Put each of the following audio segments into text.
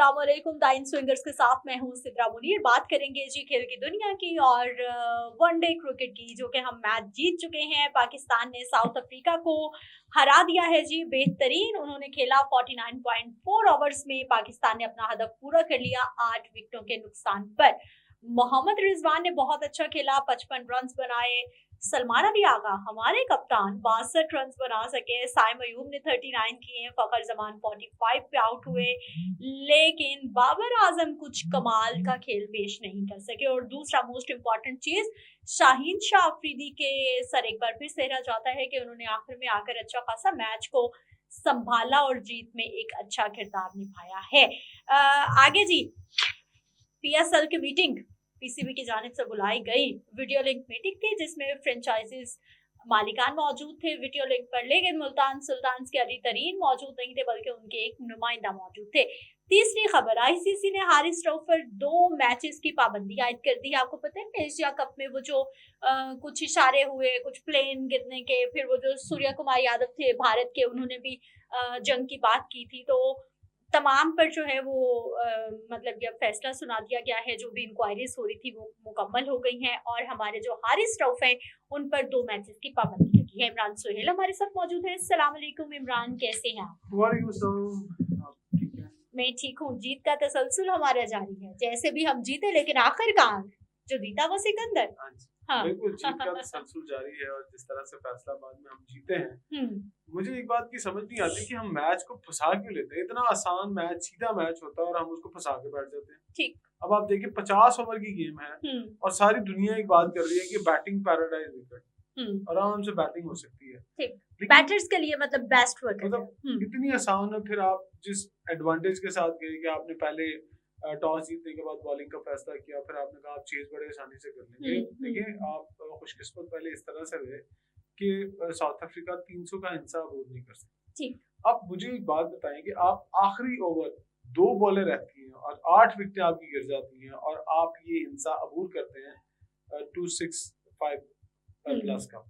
अस्सलाम वालेकुम। Time Swingers के साथ मैं हूं सिद्रा मुनीर। बात करेंगे जी खेल की दुनिया की और वनडे क्रिकेट की, जो कि हम मैच जीत चुके हैं। पाकिस्तान ने साउथ अफ्रीका को हरा दिया है जी, बेहतरीन उन्होंने खेला। 49.4 ओवर्स में पाकिस्तान ने अपना हदफ पूरा कर लिया 8 विकेटों के नुकसान पर। मोहम्मद रिजवान ने बहुत अच्छा खेला, 55 रन बनाए। सलमान अली आगा हमारे कप्तान 62 रन बना सके। साइम अयूब ने 39 किए। फखर जमान 45 पे आउट हुए, लेकिन बाबर आजम कुछ कमाल का खेल पेश नहीं कर सके। और दूसरा मोस्ट इम्पॉर्टेंट चीज, शाहीन शाह अफरीदी के सर एक बार फिर सेहरा जाता है कि उन्होंने आखिर में आकर अच्छा खासा मैच को संभाला और जीत में एक अच्छा किरदार निभाया है। आगे जी, PSL की मीटिंग PCB की जानिब से बुलाई गई वीडियो लिंक मीटिंग थी, जिसमें फ्रेंचाइजीज मालिकान मौजूद थे वीडियो लिंक पर, लेकिन मुल्तान सुल्तान्स के अली तरीन मौजूद नहीं थे, बल्कि उनके एक नुमाइंदा मौजूद थे। तीसरी खबर, ICC ने हारिस रऊफ पर 2 मैचेस की पाबंदी आयद कर दी। आपको पता है एशिया कप में वो जो कुछ इशारे हुए, कुछ प्लेन गिरने के, फिर वो जो सूर्य कुमार यादव थे भारत के, उन्होंने भी जंग की बात की थी। तो तमाम पर जो है वो मतलब यह फैसला सुना दिया गया है। जो भी इंक्वायरीज हो रही थी वो मुकम्मल हो गई हैं और हमारे जो हारिस रऊफ हैं उन पर 2 मैचेस की पाबंदी लगी है। इमरान सुहेल हमारे साथ मौजूद है। अस्सलाम वालेकुम इमरान, कैसे हैं आप? वालेकुम अस्सलाम, आप ठीक हैं? मैं ठीक हूँ। जीत का तसलसल हमारा जारी है, जैसे भी हम जीते, लेकिन आखिरकार जो जीता वो सिकंदर। हाँ। बिल्कुल, जीत का तसलसल जारी है और जिस तरह से फैसलाबाद में हम जीते हैं, मुझे एक बात की समझ नहीं आती कि हम मैच को फंसा क्यों लेते हैं। इतना आसान मैच, सीधा मैच होता है और हम उसको फंसा के बैठ जाते हैं। ठीक। अब आप देखिए 50 ओवर की गेम है और सारी दुनिया एक बात कर रही है कि बैटिंग पैराडाइज विकेट, आराम से बैटिंग हो सकती है। ठीक। बैटर्स के लिए मतलब बेस्ट विकेट, मतलब इतनी आसान है। फिर आप जिस एडवांटेज के साथ गए कि आपने पहले टॉस जीतने के बाद बॉलिंग का फैसला किया, फिर आपने कहा आप चेज बड़े आसानी से कर लेंगे। देखिए, आप खुशकिस्मत पहले इस तरह से हुए कि साउथ अफ्रीका 300 का हिस्सा अबूर नहीं कर सकती। अब मुझे एक बात बताएं कि आप आखिरी ओवर 2 बॉलें रहती हैं और 8 विकेटें आपकी गिर जाती हैं और आप ये हिस्सा अबूर करते हैं 265 प्लस का।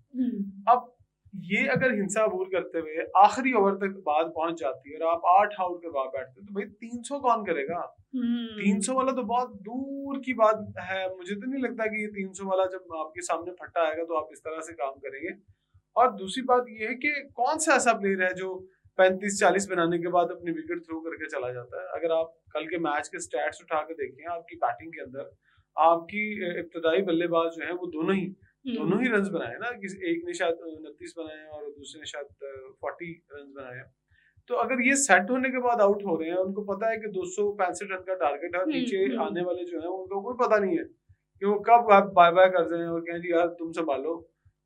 अब ये अगर हिंसा अबूर करते हुए आखिरी ओवर तक बात पहुंच जाती है और आप 8 आउट करवा बैठते हैं, तो भाई 300 कौन करेगा? 300 वाला तो बहुत दूर की बात है। मुझे तो नहीं लगता कि ये 300 वाला जब आपके सामने फटा आएगा तो आप इस तरह से काम करेंगे। और दूसरी बात ये है कि कौन सा ऐसा प्लेयर है जो 35-40 बनाने के बाद अपनी विकेट थ्रो करके चला जाता है। अगर आप कल के मैच के स्टैट्स उठा के देखें, आपकी बैटिंग के अंदर आपकी इब्तदाई बल्लेबाज जो है वो दोनों ही रन बनाए ना। एक ने शायद 29 बनाए और दूसरे ने शायद 40 रन बनाए। तो अगर ये सेट होने के बाद आउट हो रहे हैं, उनको पता है कि 265 रन का टारगेट है, नीचे आने वाले जो है उनको कोई पता नहीं है कि वो कब बाय बाय कर रहे हैं और कहें जी यार तुम संभालो,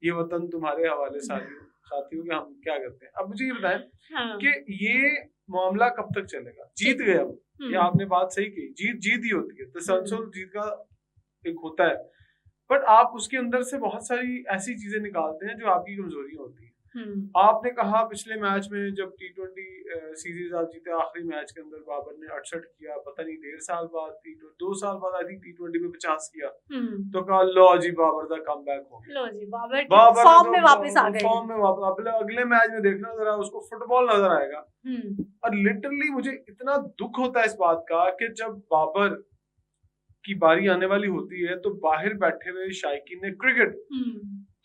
ये वतन तुम्हारे हवाले साथियों के, हम क्या करते हैं। अब मुझे ये बताएं कि ये मामला कब तक चलेगा? जीत गए अब, ये आपने बात सही की, जीत ही होती है, तसलसल जीत का एक होता है, बट आप उसके अंदर से बहुत सारी ऐसी चीजें निकालते हैं जो आपकी कमजोरियां होती हैं। आपने कहा पिछले मैच में जब T20 सीरीज आप जीते, आखिरी मैच के अंदर बाबर ने 68 किया, पता नहीं 1.5 साल बाद 2 साल बाद आई थिंक T20 में 50 किया, तो कहा लो जी बाबर का कमबैक हो गया, लो जी बाबर फॉर्म में वापस आ गए। अगले मैच में देखना जरा उसको फुटबॉल नजर आएगा। और लिटरली मुझे इतना दुख होता है इस बात का कि जब बाबर की बारी आने वाली होती है तो बाहर बैठे हुए शायकीन ने क्रिकेट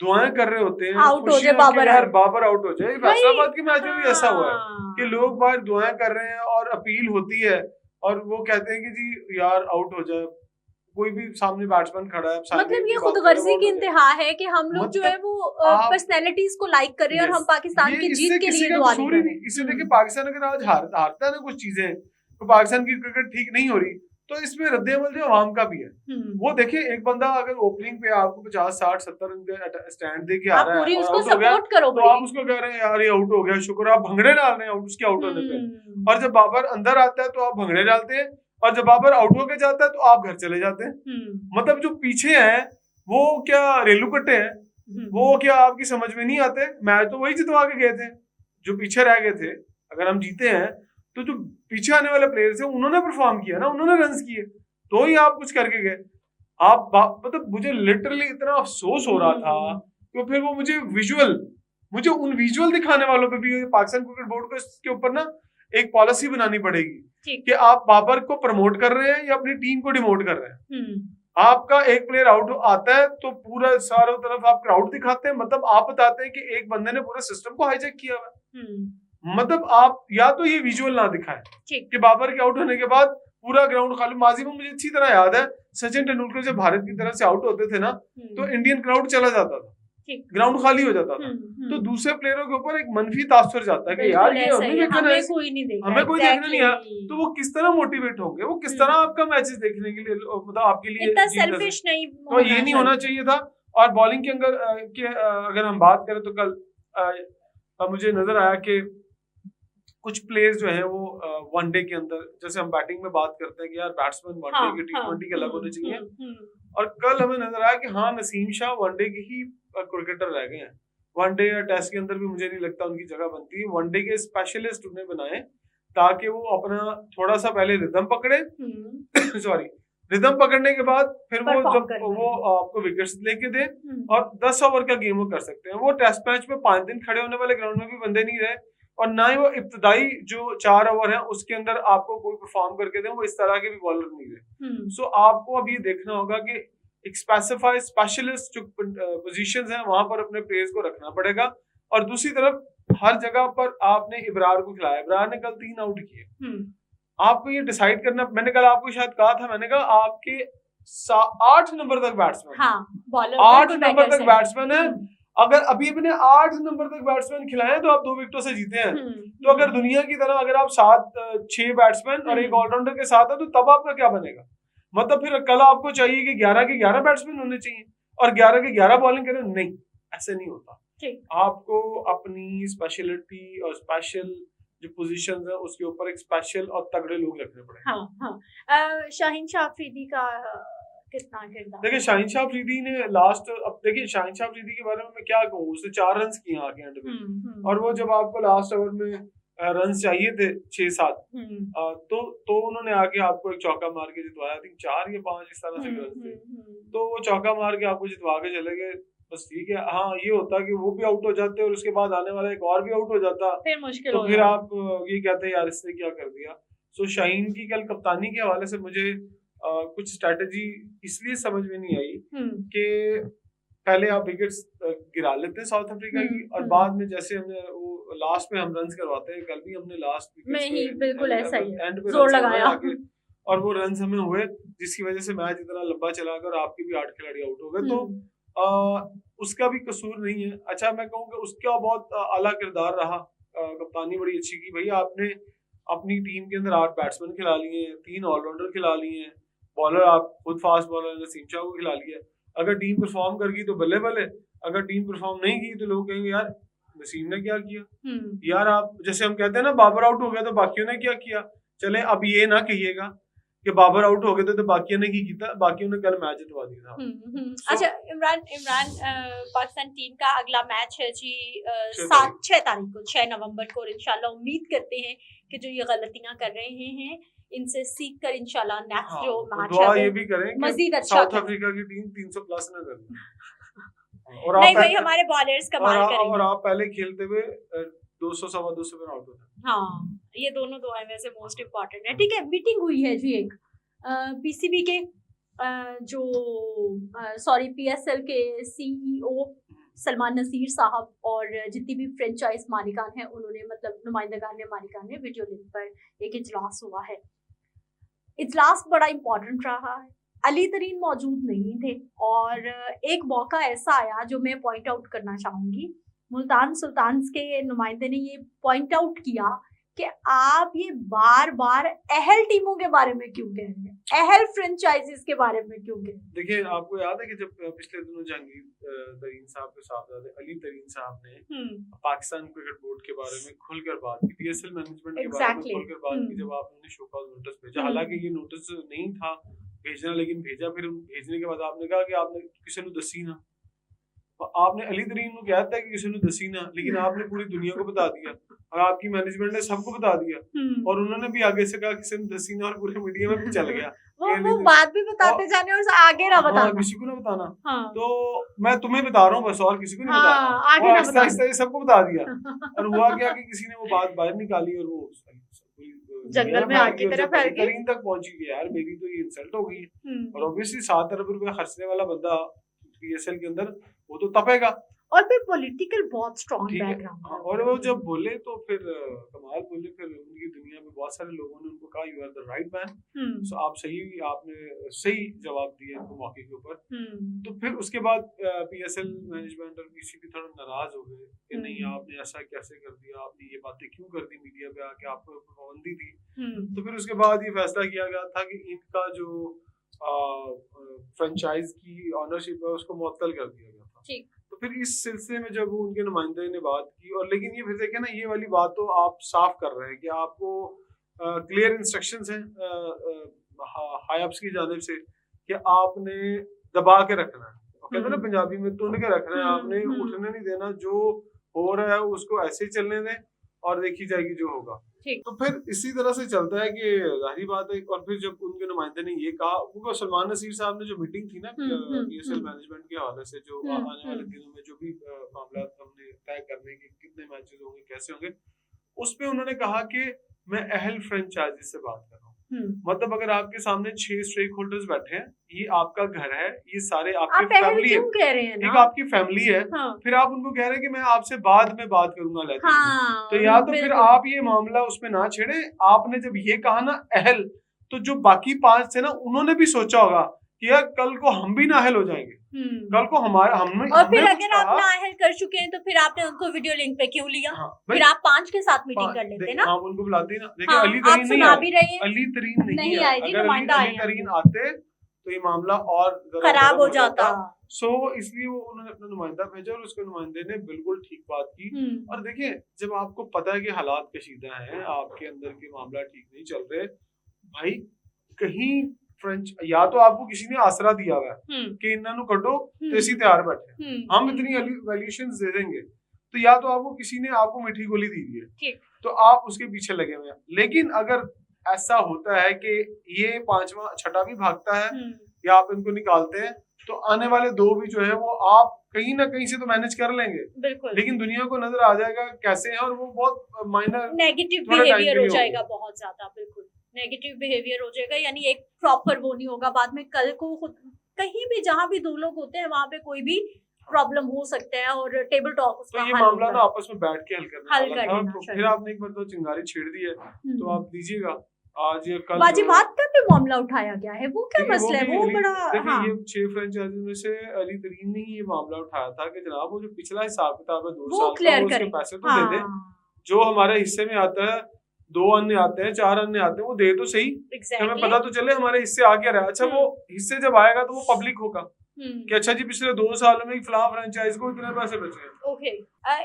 दुआएं कर रहे होते हैं, आउट हो जाए बाबर, यार बाबर आउट हो जाए। फैसलाबाद के मैच में भी ऐसा हुआ है कि लोग बाहर दुआएं कर रहे हैं और अपील होती है और वो कहते हैं कि जी यार आउट हो जाए, कोई भी सामने बैट्समैन खड़ा है। मतलब ये खुदगर्जी की इंतहा है कि हम लोग जो है वो पर्सनैलिटीज को लाइक कर रहे हैं और हम पाकिस्तान की जीत के लिए दुआ नहीं कर रहे। इससे देखिए पाकिस्तान अगर आज हारता है ना कुछ चीजें, तो पाकिस्तान की क्रिकेट ठीक नहीं हो रही, तो इसमें रद्देअमल जो अवाम का भी है। वो देखिए, एक बंदा अगर ओपनिंग पे आपको 50, 60, 70 रन का स्टैंड दे के आ रहा है उसको सपोर्ट करो, तो आप उसको कह रहे हैं यार ये आउट हो गया, शुक्र, आप भंगड़े डाल रहे हैं उसके आउट होने पे। और जब बाबर अंदर आता है तो आप भंगड़े डालते हैं, और जब बाबर आउट होके जाता है तो आप घर चले जाते हैं। मतलब जो पीछे हैं वो क्या रेलू कट्टे हैं? वो क्या आपकी समझ में नहीं आते? मैच तो वही जितवा के गए थे, जो पीछे रह गए थे। अगर हम जीते हैं तो जो पीछे आने वाले प्लेयर्स हैं उन्होंने परफॉर्म किया ना, उन्होंने रन्स किए, तो ही आप कुछ करके गए। आप मतलब मुझे लिटरली इतना अफसोस हो रहा था कि फिर वो मुझे उन विजुअल दिखाने वालों पे भी पाकिस्तान क्रिकेट बोर्ड को इसके ऊपर ना एक पॉलिसी बनानी पड़ेगी ठीक। कि आप बाबर को प्रमोट कर रहे हैं या अपनी टीम को डिमोट कर रहे हैं। आपका एक प्लेयर आउट आता है तो पूरा चारों तरफ आप क्राउड दिखाते हैं, मतलब आप बताते हैं कि एक बंदे ने पूरे सिस्टम को हाईजैक किया हुआ। मतलब आप या तो ये विजुअल ना दिखाएं कि बाबर के आउट होने के बाद पूरा ग्राउंड खाली। माजी में मुझे अच्छी तरह याद है, सचिन तेंदुलकर जब भारत की तरफ से आउट होते थे ना, तो इंडियन क्राउड चला जाता था, ग्राउंड खाली हो जाता था। तो दूसरे प्लेयरों के ऊपर एक मनफी तासुर जाता है कि यार ये हमें देखना है, हमें कोई देखना नहीं है। तो वो किस तरह मोटिवेट होंगे, वो किस तरह आपका मैचेस देखने के लिए, मतलब आपके लिए इतना सेल्फिश नहीं, तो ये नहीं होना चाहिए था। और बॉलिंग के अगर हम बात करें तो कल मुझे नजर आया कि कुछ प्लेयर्स जो है वो वनडे के अंदर, जैसे हम बैटिंग में बात करते हैं कि यार बैट्समैन वनडे के T20 के अलग होने चाहिए, और कल हमें नजर आया कि हाँ नसीम शाह वनडे के ही क्रिकेटर रह गए हैं। वनडे या टेस्ट के अंदर भी मुझे नहीं लगता उनकी जगह बनती है। वनडे के स्पेशलिस्ट उन्हें बनाए ताकि वो अपना थोड़ा सा पहले रिदम पकड़े सॉरी रिदम पकड़ने के बाद फिर वो जब वो आपको विकेट्स लेके दे और 10 ओवर का गेम वो कर सकते हैं। वो टेस्ट मैच में 5 दिन खड़े होने वाले ग्राउंड में भी बंदे नहीं रहे, और ना ही वो इब्तदाई जो 4 ओवर है उसके अंदर आपको कोई परफॉर्म करके दे, वो इस तरह के भी बॉलर नहीं रहे। सो आपको अब ये देखना होगा कि एक स्पेसिफाइड स्पेशलिस्ट जो पोजीशंस हैं वहां पर अपने प्लेयर्स को रखना पड़ेगा। और दूसरी तरफ हर जगह पर आपने इब्रार को खिलाया, इब्रार ने कल 3 आउट किए। आपको ये डिसाइड करना, मैंने कल आपको शायद कहा था, मैंने कहा आपके 8 नंबर तक बैट्समैन, हाँ, 8 नंबर तक बैट्समैन है। अगर अभी अपने 8 नंबर तक बैट्समैन खिलाए तो आप 2 विकेटों से जीते हैं। तो अगर दुनिया की तरह अगर आप 6 बैट्समैन और एक ऑलराउंडर के साथ है तो तब आपका क्या बनेगा? मतलब फिर कल आपको चाहिए कि 11 के 11 बैट्समैन होने चाहिए और 11 के 11 बॉलिंग करें, नहीं, ऐसे नहीं होता। आपको अपनी स्पेशलिटी और स्पेशल जो पोजीशंस है उसके ऊपर एक स्पेशल और तगड़े लोग रखने पड़ेंगे। हाँ। शाहीन शाह अफरीदी का कितना किरदार? देखिए शाहीन शाह अफरीदी ने लास्ट, अब देखिए शाहीन शाह अफरीदी के बारे में मैं क्या कहूँ, उसने 4 रन किए आगे एंड में, और वो जब आपको लास्ट ओवर में रन चाहिए थे 6-7, तो उन्होंने आके आपको एक चौका मार के जितवाया। आई थिंक 4 या 5 इस तरह से रन थे, तो वो चौका मार के आपको जितवा के चले गए। बस ठीक है। हाँ, ये होता कि वो भी आउट हो जाते और उसके बाद आने वाला एक और भी आउट हो जाता, फिर मुश्किल तो फिर आप ये कहते यार इसने क्या कर दिया। सो शाहीन की कल कप्तानी के हवाले से मुझे कुछ स्ट्रेटेजी इसलिए समझ में नहीं आई कि पहले आप विकेट्स गिरा लेते हैं साउथ अफ्रीका की, और बाद में जैसे हमने वो लास्ट में हम रन करवाते हैं, कल भी हमने लास्ट विकेट्स में बिल्कुल ऐसा ही एंड पे जोर लगाया और वो रन हमें हुए, जिसकी वजह से मैच इतना लंबा चला गया और आपके भी 8 खिलाड़ी आउट हो गए। तो उसका भी कसूर नहीं है। अच्छा, मैं कहूँ कि उसका बहुत आला किरदार रहा, कप्तानी बड़ी अच्छी की। भाई आपने अपनी टीम के अंदर 8 बैट्समैन खिला लिए हैं, 3 ऑलराउंडर खिला लिए हैं, बॉलर आप खुद फास्ट बॉलर नसीम शाह को खिला लिया। अगर टीम परफॉर्म कर गई तो बल्ले बल्ले, अगर टीम परफॉर्म नहीं की तो लोग कहेंगे यार नसीम ने क्या किया। यार आप जैसे हम कहते हैं ना, बाबर आउट हो गया तो बाकियों ने क्या किया। चले अब ये ना कहिएगा कि बाबर आउट हो गए थे तो बाकियों ने की था, बाकियों ने कल मैच जितवा दिया था। अच्छा, इमरान पाकिस्तान टीम का अगला मैच है जी 6 तारीख को, 6 नवंबर को, और इंशाल्लाह उम्मीद करते हैं कि जो ये गलतियां कर रहे हैं इनसे सीख कर इंशाल्लाह नेक्स्ट जो मैच है ये भी करें मजीद अच्छा साउथ अफ्रीका की टीम 300 प्लस ना करे और नहीं भाई, हमारे बॉलर्स कमाल करेंगे और आप पहले खेलते हुए 200-250 पे आउट होते। हाँ, ये दोनों दुआएं वैसे मोस्ट इम्पोर्टेंट है। ठीक है, मीटिंग हुई है जी एक पीसीबी के जो PSL के CEO सलमान नसीर साहब और जितनी भी फ्रेंचाइज मालिकान हैं उन्होंने, मतलब नुमाइंदगान मालिकान ने वीडियो लिंक पर एक इजलास हुआ है। इजलास बड़ा इम्पोर्टेंट रहा है। अली तरीन मौजूद नहीं थे और एक मौका ऐसा आया जो मैं पॉइंट आउट करना चाहूंगी। मुल्तान सुल्तान्स के नुमाइंदे ने ये पॉइंट आउट किया कि आप ये बार बार अहल टीमों के बारे में क्यों कह रहे हैं, अहल फ्रेंचाइजीज के बारे में क्यों कह रहे हैं। देखिए, आपको याद है कि जब पिछले दिनों जहांगीर तरीन साहब के साहबजादे अली तरीन साहब ने पाकिस्तान क्रिकेट बोर्ड के बारे में खुलकर बात की, PSL मैनेजमेंट के बारे में खुलकर बात की, जब आपने शोकॉज नोटिस भेजा। हालांकि ये नोटिस नहीं था भेजना, लेकिन भेजा। फिर भेजने के बाद आपने कहा कि आपने किसी ने दसी ना, आपने अली तरीन को कहा था कि किसी ने दसी ना, लेकिन आपने पूरी दुनिया को बता दिया और आपकी मैनेजमेंट ने सबको बता दिया, और उन्होंने भी आगे से कहा किसी ने दसी ना, और पूरे मीडिया में भी चल गया वो बात भी बताते जाने और आगे ना बताना, किसी को ना बताना। तो मैं तुम्हें बता रहा हूँ बस, और किसी को नहीं बता रहा। आगे ना बताना, सबको बता दिया। और हुआ क्या कि किसी ने वो बात बाहर निकाली और वो जंगल में आग की तरह फैल गई, तरीन तक पहुंची कि यार मेरी तो ये इंसल्ट हो गई है। और ऑब्वियसली 7 अरब रुपए खर्चने वाला बंदा PSL के अंदर वो तो तपेगा। और फिर पॉलिटिकल बहुत स्ट्रॉन्ग ठीक है, बैकग्राउंड हाँ, और वो जब बोले तो फिर कमाल बोले, फिर उनकी दुनिया में बहुत सारे लोगों ने उनको कहा you are the right man, so आपने सही जवाब दिया इनको मौके के ऊपर। तो फिर उसके बाद PSL मैनेजमेंट और PCB थोड़ा नाराज हो गए कि नहीं आपने ऐसा कैसे कर दिया, आपने ये बातें क्यों कर दी मीडिया पे आके, आपको पाबंदी थी। तो फिर उसके बाद ये फैसला किया गया था कि इनका जो फ्रेंचाइज की ऑनरशिप है उसको मुअत्तल कर दिया गया था। तो फिर इस सिलसिले में जब उनके नुमाइंदे ने बात की, और लेकिन ये फिर देखे ना ये वाली बात तो आप साफ कर रहे हैं कि आपको क्लियर इंस्ट्रक्शंस हैं हाई अप्स की जानिब से कि आपने दबा के रखना है, कहते हैं ना पंजाबी में तुन के रखना है, आपने उठने नहीं देना, जो हो रहा है उसको ऐसे ही चलने दें और देखी जाएगी जो होगा। तो फिर इसी तरह से चलता है कि जाहिर बात है। और फिर जब उनके नुमाइंदे ने ये कहा, वो सलमान नसीर साहब ने जो मीटिंग थी ना PSL मैनेजमेंट के हवाले से, जो आने वाले दिनों में जो भी मामला हमने तय करने के कितने मैचेस होंगे कैसे होंगे, उस पे उन्होंने कहा कि मैं अहल फ्रेंचाइजी से बात कर रहा हूँ। मतलब अगर आपके सामने 6 स्टेक होल्डर्स बैठे हैं, ये आपका घर है, ये सारे आपके फैमिली है, कह रहे हैं ना? एक आपकी फैमिली है, फिर आप उनको कह रहे हैं कि मैं आपसे बाद में बात करूंगा तो या तो फिर आप ये मामला उसमें ना छेड़े। आपने जब ये कहा ना अहल, तो जो बाकी 5 थे ना उन्होंने भी सोचा होगा कि यार कल को हम भी नाअहल हो जाएंगे, कल को हमारा हमने और फिर अगर आप नाअहल कर चुके हैं तो फिर आपने उनको वीडियो लिंक पे क्यों लिया? फिर आप 5 के साथ मीटिंग कर लेते ना। आप उनको बुलाते ना। देखिए अली तरीन नहीं आए, अली तरीन नहीं आए, अगर अली तरीन आते तो ये मामला और खराब हो जाता। सो इसलिए वो उन्होंने अपना नुमाइंदा भेजा और उसके नुमाइंदे ने बिल्कुल ठीक बात की। और देखिए जब आपको पता है कि हालात कशीदा हैं, आपके अंदर के मामला ठीक नहीं चल रहे, भाई कहीं फ्रेंच या तो आपको किसी ने आसरा दिया हुआ है कि इन्होंने कटो तो इसी तैयार बैठे, हम इतनी वैल्यूएशंस दे देंगे, तो या तो आपको किसी ने आपको मीठी गोली दी है तो आप उसके पीछे लगे हुए हैं। लेकिन अगर ऐसा होता है कि ये 5वां 6ठा भी भागता है या आप इनको निकालते हैं, तो आने वाले 2 भी जो है वो आप कहीं ना कहीं से तो मैनेज कर लेंगे, लेकिन दुनिया को नजर आ जाएगा कैसे है, और वो बहुत माइनर नेगेटिव बिहेवियर हो जाएगा, बहुत ज्यादा बिल्कुल नेगेटिव बिहेवियर हो जाएगा। यानी एक प्रॉपर वो नहीं होगा, बाद में कल को कहीं भी जहाँ भी 2 लोग होते हैं वहाँ पे कोई भी प्रॉब्लम हो सकता है, और टेबल टॉक उसका तो ये मामला ना आपस में बैठ के हल करना था। तो फिर आपने एक बार तो चिंगारी छेड़ दी है, तो आप दीजिएगा आज या कल वाजिबात का भी मामला उठाया गया है, वो क्या मसला है? वो बड़ा ये 6 फ्रेंचाइजी में से अली तरीन ने ये मामला उठाया था कि जनाब वो जो पिछला हिसाब किताब है 2 साल का, उसके पैसे तो दे दे, जो हमारे हिस्से में आता है 2 अन्य आते हैं 4 अन्य आते हैं, वो दे तो सही, हमें पता तो चले हमारे हिस्से आ क्या रहा है। अच्छा वो हिस्से जब आएगा तो वो पब्लिक होगा कि अच्छा जी पिछले 2 सालों में फलां फ्रेंचाइज को इतने पैसे बचे हैं। ओके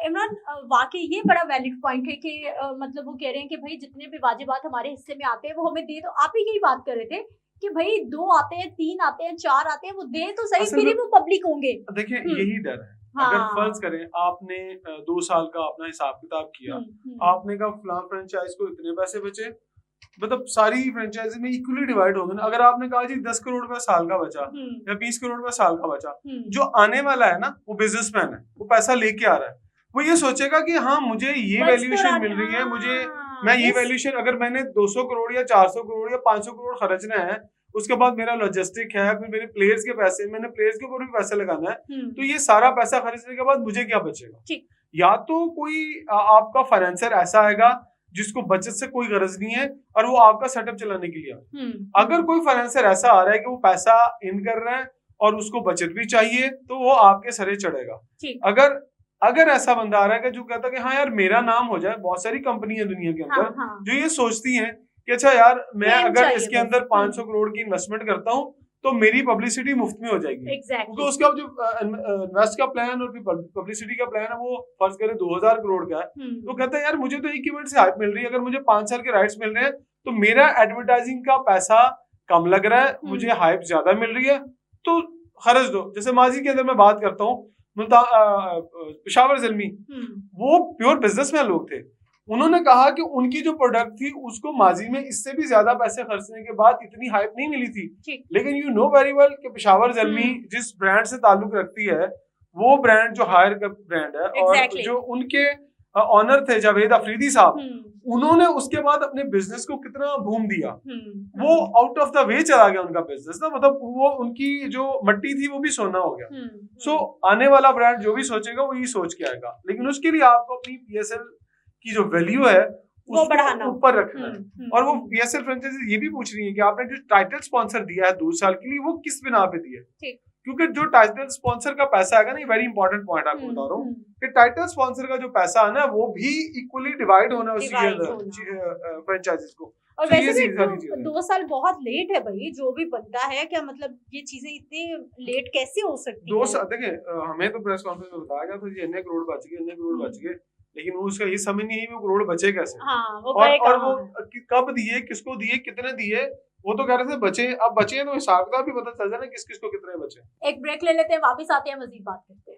इमरान, वाकई ये बड़ा वैलिड पॉइंट है कि मतलब वो कह रहे हैं कि भाई जितने भी वाजिबात हमारे हिस्से में आते हैं वो हमें दे, तो आप ही यही बात कर रहे थे कि भाई 2 आते हैं 3 आते हैं 4 आते हैं, वो दे तो सही, फिर ही वो पब्लिक होंगे। देखिए यही डर है। अगर फर्ज करें आपने 2 साल का अपना हिसाब किताब किया, आपने कहा फलां फ्रेंचाइज को इतने पैसे बचे, मतलब सारी फ्रेंचाइजी में इक्वली डिवाइड होंगे ना। अगर आपने कहा जी 10 करोड़ रुपया साल का बचा या 20 करोड़ रुपया साल का बचा, जो आने वाला है ना वो बिजनेसमैन है, वो पैसा लेके आ रहा है, वो ये सोचेगा कि हाँ मुझे ये वैल्यूएशन मिल रही है, मुझे मैं ये वैल्यूएशन, अगर मैंने 200 करोड़ या 400 करोड़ या 500 करोड़ खर्चना है, उसके बाद मेरा लॉजिस्टिक है, फिर मेरे प्लेयर्स के पैसे, मैंने प्लेयर्स के ऊपर भी पैसा लगाना है, तो ये सारा पैसा खर्चने के बाद मुझे क्या बचेगा? या तो कोई आपका फाइनेंसर ऐसा आएगा जिसको बचत से कोई गरज नहीं है और वो आपका सेटअप चलाने के लिए अगर कोई फाइनेंसर ऐसा आ रहा है कि वो पैसा इन कर रहा है और उसको बचत भी चाहिए, तो वो आपके सरे चढ़ेगा। अगर ऐसा बंदा आ रहा है कि जो कहता है कि हाँ यार मेरा नाम हो जाए, बहुत सारी कंपनी है दुनिया के अंदर जो ये सोचती हैं कि अच्छा यार मैं अगर इसके अंदर 500 करोड़ की इन्वेस्टमेंट करता हूँ तो मेरी पब्लिसिटी मुफ्त में हो जाएगी, क्योंकि उसका जो इन्वेस्ट का प्लान और पब्लिसिटी का प्लान है वो फर्ज करें 2000 करोड़ का है, तो कहता है यार मुझे तो एक इवेंट से हाइप मिल रही है, अगर मुझे 5 साल के राइट्स मिल रहे हैं तो मेरा एडवर्टाइजिंग का पैसा कम लग रहा है, मुझे हाइप ज्यादा मिल रही है, तो खर्च दो। जैसे माजी के अंदर मैं बात करता हूँ, पेशावर ज़ल्मी, वो प्योर बिजनेसमैन लोग थे, उन्होंने कहा कि उनकी जो प्रोडक्ट थी उसको माजी में इससे भी ज्यादा पैसे खर्चने के बाद इतनी हाइप नहीं मिली थी, लेकिन यू नो वेरी वेल कि पेशावर ज़ल्मी जिस ब्रांड से ताल्लुक रखती है वो ब्रांड जो हायर का ब्रांड है और जो उनके ऑनर थे जावेद अफरीदी साहब, हम्म, उन्होंने उसके बाद अपने बिजनेस को कितना बूम दिया। हम्म, वो आउट ऑफ द वे चला गया उनका बिजनेस ना, मतलब वो उनकी जो मट्टी थी वो भी सोना हो गया। सो आने वाला ब्रांड जो भी सोचेगा वो यही सोच के आएगा, लेकिन उसके लिए आपको अपनी पीएसएल की जो वैल्यू है वो बढ़ाना, उसको ऊपर रखना है। और वो पीएसएल फ्रेंचाइजी ये भी पूछ रही है कि आपने जो टाइटल स्पॉन्सर दिया है 2 साल के लिए, वो किस बिना पे दिया है। क्योंकि जो टाइटल स्पॉन्सर का पैसा आएगा ना, ये वेरी इंपॉर्टेंट पॉइंट आपको बता रहा हूँ कि टाइटल स्पॉन्सर का जो पैसा है ना वो भी इक्वली डिवाइड होना है उसकी फ्रेंचाइजीज को। और वैसे भी 2 साल बहुत लेट है भाई, जो भी बनता है क्या मतलब ये चीजें इतनी लेट कैसे हो सकती है? 2 साल देखिए, हमें तो प्रेस कॉन्फ्रेंस में बताया गया था कि इतने करोड़ बच गए, इतने करोड़ बच गए, लेकिन वो उसका ये समझ नहीं है वो करोड़ बचे कैसे। हाँ, वो और वो कब दिए, किसको दिए, कितने दिए, वो तो कह रहे थे बचे। अब बचे तो हिसाब का भी पता चल जाए ना किस किस को कितने बचे। एक ब्रेक ले लेते हैं, वापस आते हैं, मजीद बात करते हैं।